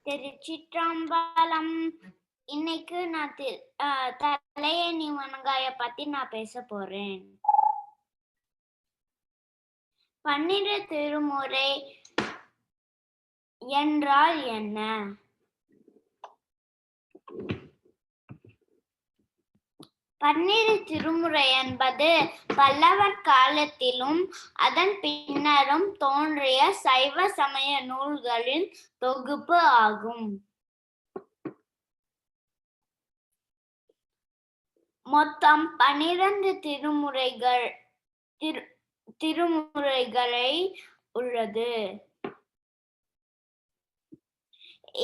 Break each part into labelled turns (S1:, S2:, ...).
S1: திருச்சிற்றம்பலம். இன்னைக்கு நான் தலையணி வணங்காய பத்தி நான் பேச போறேன். 12 திருமுறை என்றால் என்ன? 12 திருமுறை என்பது பல்லவர் காலத்திலும் அதன் பின்னரும் தோன்றிய சைவ சமய நூல்களின் தொகுப்பு ஆகும். மொத்தம் 12 திருமுறைகளை உள்ளது.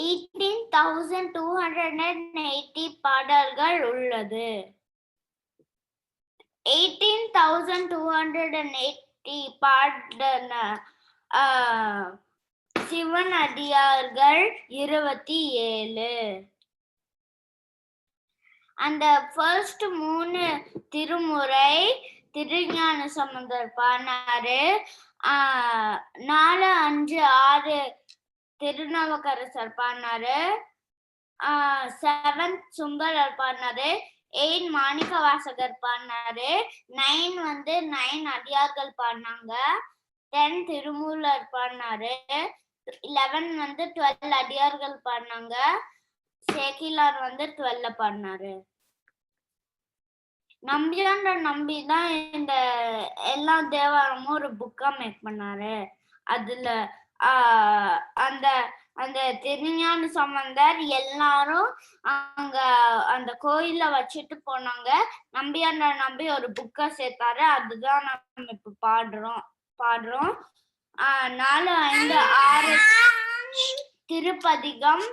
S1: 18,280 பாடல்கள் உள்ளது. 18,280 பாடன சிவனடியார்கள் 27. அந்த ஃபர்ஸ்ட் 3 திருமுறை திருஞான சம்பந்தர் பாடினாரு. 4, 5, 6 திருநாவுக்கரசர் பாடினாரு. 7 சுந்தரர் பாடினாரு. 8 மாணிக்க வாசகர் பாடினாரு. 9 9 அடியார்கள் பாடினாங்க. 10 திருமூலர் பாடினாரு. 11 12 அடியார்கள் பாடினாங்க. சேக்கிலார் 12 பாடினாரு. நம்பியாண்ட நம்பிதான் இந்த எல்லா தேவாரமும் ஒரு புக்கா மேக் பண்ணாரு. அதுல அந்த திருஞான சம்பந்தர் எல்லாரும் அங்க அந்த கோயில வச்சுட்டு போனாங்க. நம்பியாண்ட நம்பி ஒரு புக்கா சேர்த்தாரு. அதுதான் நம்ம இப்ப பாடுறோம். 4, 5, 6 திருப்பதிகம்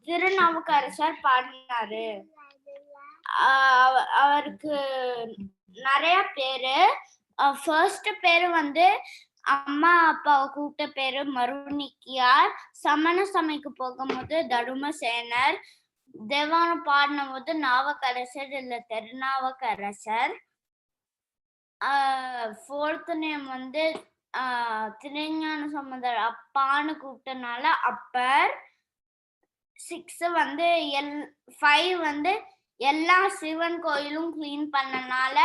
S1: திருநாவுக்கரசர் பாடினாரு. அவருக்கு நிறைய பேரு. ஃபர்ஸ்ட் பேரு அம்மா அப்பாவை கூப்பிட்ட பேரு மருணிக்கியார். சமண சமைக்கு போகும்போது தருமசேனர். தேவாரம் பாடின போது நாவுக்கரசர் இல்ல திருநாவுக்கரசர். 4th நேம் திருஞான சம்பந்தர் அப்பான்னு கூப்பிட்டனால அப்பர். 6 5 எல்லா சிவன் கோயிலும் கிளீன் பண்ணனால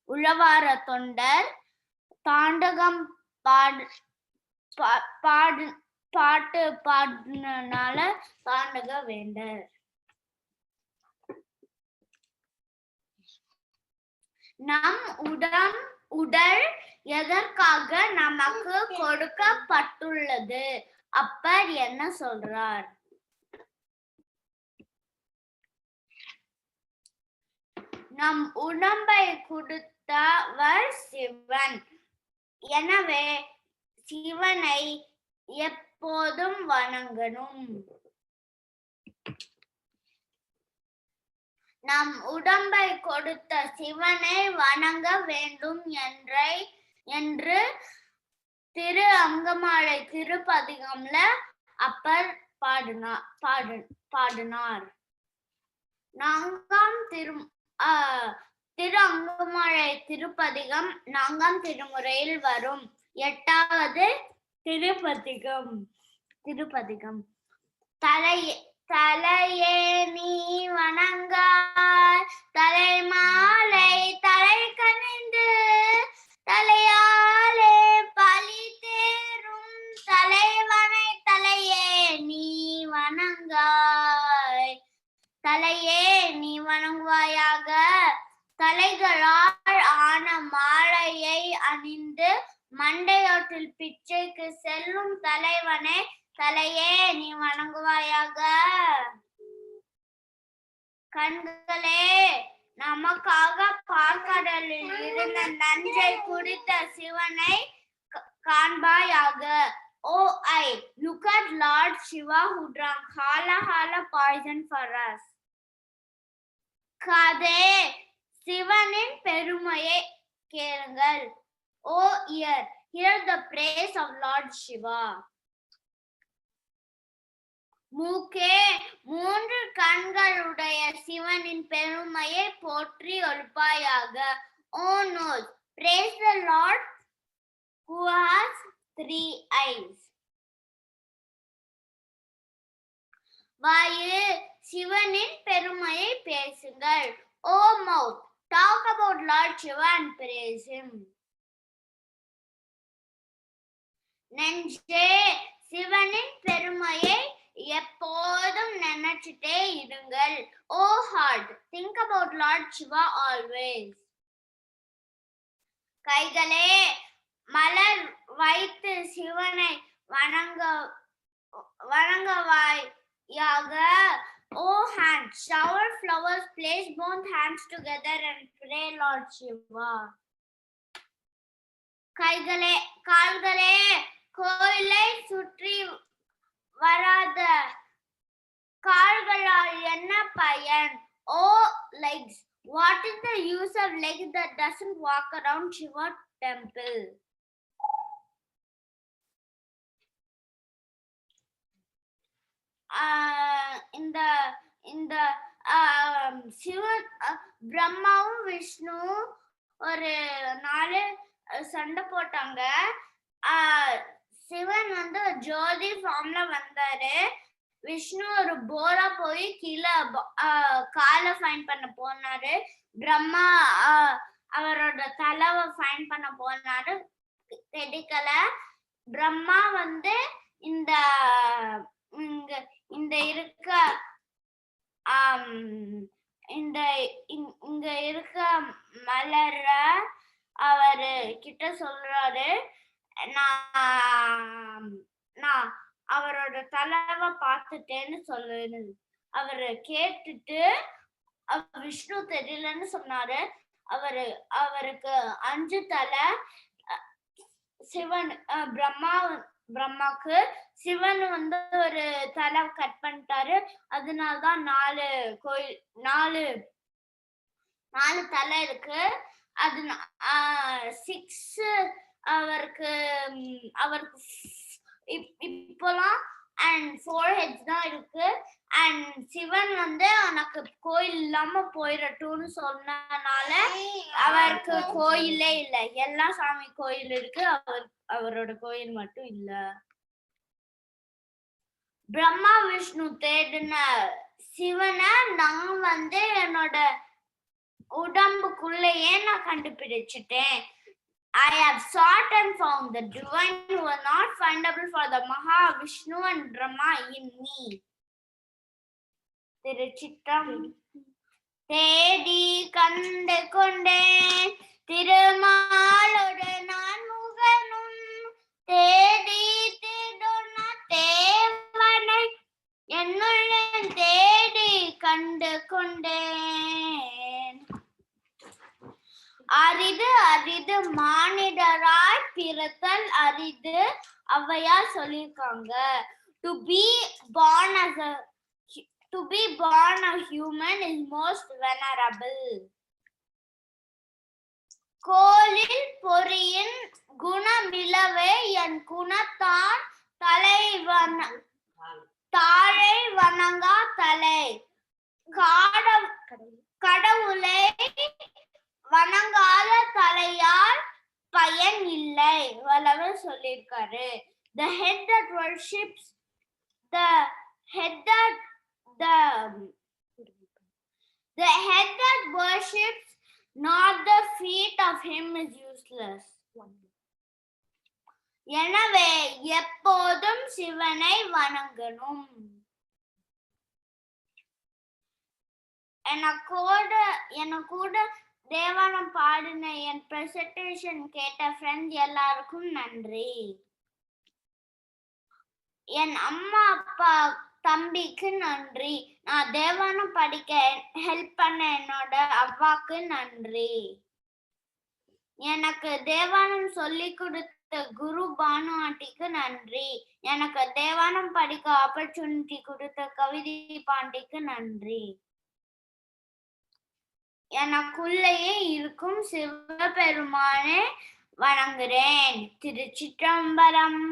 S1: உழவார தொண்டர். தாண்டகம் பாட்டு பாடினால தாண்டக வேண்டர். நம் உடல் எதற்காக நமக்கு கொடுக்கப்பட்டுள்ளது? அப்பர் என்ன சொல்றார்? நம் உடம்பை கொடுத்தவர் சிவன். எனவே சிவனை எப்போதும் வணங்கணும். நம் உடம்பை கொடுத்த சிவனை வணங்க வேண்டும் என்று திரு அங்கமாலை திருப்பதிகம்ல அப்பர் பாடினார். 4ஆம் திரு அங்கமாலை திருப்பதிகம் 4ஆம் திருமுறையில் வரும் 8வது திருப்பதிகம். தலையே நீ வணங்காய் தலைமாலை தலை கணிந்து தலையாலே பலி தேரும் தலைவனை தலையே நீ வணங்காய். தலையே நீ வணங்குவாயாக. தலைகளால் ஆன மாலையை அணிந்து மண்டையோட்டில் பிச்சைக்கு செல்லும் தலைவனை தலையே நீ வணங்குவாயாக. கண்களே நமக்காக பார்க்கடலில் இருந்த நஞ்சை குடித்த சிவனை காண்பாயாக. Oh, look at Lord Shiva who drank hala poison for us. காதே சிவனின் பெருமையை கேளுங்கள். Oh, hear the praise of Lord Shiva. மூக்கே 3 கண்களுடைய சிவனின் பெருமையை போற்றி ஒழுப்பாயாக. Oh nose, praise the Lord who has 3 eyes. வாயே சிவனின் பெருமையை பேசுங்கள். O mouth, talk about Lord Shiva and praise him. நெஞ்சே சிவனின் பெருமையை எப்போதும் நினைச்சிட்டே இருங்கள். O heart, think about Lord Shiva always. கைகளே மலர் வைத்து சிவனை வணங்கவாயாக. O hands, shower flowers, place both hands together and pray Lord Shiva. கைகளே கால்களே கோயிலை சுற்றி வராத கால்களால் என்ன பயன்? Oh legs, what is the use of legs that doesn't walk around Shiva temple? இந்த சிவன் பிரம்மாவும் விஷ்ணு ஒரு நாள் சண்டை போட்டாங்க. சிவன் வந்து ஜோதி ஃபார்ம்ல வந்தாரு. விஷ்ணு ஒரு போரா போய் கீழே காலை ஃபைன் பண்ண போனாரு. பிரம்மா அவரோட தலைவை ஃபைன் பண்ண போனாரு, கிடைக்கல. பிரம்மா வந்து இந்த இருக்க இங்க இருக்க மலர அவரு கிட்ட சொல்றாரு, நான் அவரோட தலைவை பார்த்துட்டேன்னு சொல்லுன்னு. அவரு கேட்டுட்டு விஷ்ணு தெரியலன்னு சொன்னாரு. அவருக்கு 5 தலை. சிவன் பிரம்மாக்கு சிவன் வந்து ஒரு தலை கட் பண்ணிட்டாரு. அதனாலதான் 4 தலை இருக்கு. அது 6 அவருக்கு இப்போலாம் and 4 heads தான் இருக்கு. and சிவன் வந்து எனக்கு கோயில் இல்லாம போயிடட்டும்னு சொன்னனால அவருக்கு கோயிலே இல்ல. எல்லா சாமி கோயில் இருக்கு, அவரோட கோயில் மட்டும் இல்ல. பிரம்மா விஷ்ணு தேடின சிவனை நான் வந்து என்னோட உடம்புக்குள்ளேயே நான் கண்டுபிடிச்சிட்டேன். I have sought and found the divine who was not findable for the Maha Vishnu and Brahma in me. திருச்சிற்றம் தேடி கண்டு கொண்டேன் திருமாலோடு நான் முகனும் தேடி தேடோன தேவனை என்னுள்ளே தேடி கண்டு கொண்டேன். அரிது அரிது மானிடராய் பிறத்தல் அரிது ஔவையார் சொல்லியிருக்காங்க. To be born a human is most venerable. கோலில் பொறியின் குணமிலவே என் குணத்தான் தாழை வணங்கா தலை கடவுளை வணங்காத தலையால் பயன் இல்லை. வள்ளுவர் சொல்லியிருக்காரு. The head that worships not the feet of him is useless. எனவே எப்போதும் சிவனை வணங்கணும். எனக்கூட தேவானம் பாடின என் பிரசன்டேஷன் கேட்ட ஃப்ரெண்ட்ஸ் எல்லாருக்கும் நன்றி. என் அம்மா அப்பா தம்பிக்கு நன்றி. நான் தேவானம் படிக்க ஹெல்ப் பண்ண என்னோட அப்பாக்கு நன்றி. எனக்கு தேவானம் சொல்லி கொடுத்த குரு பானு ஆண்டிக்கு நன்றி. எனக்கு தேவானம் படிக்க ஆப்பர்ச்சுனிட்டி கொடுத்த கவிதை பாண்டிக்கு நன்றி. எனக்குள்ளேயே இருக்கும் சிவபெருமானை வணங்குறேன். திருச்சிற்றம்பலம்.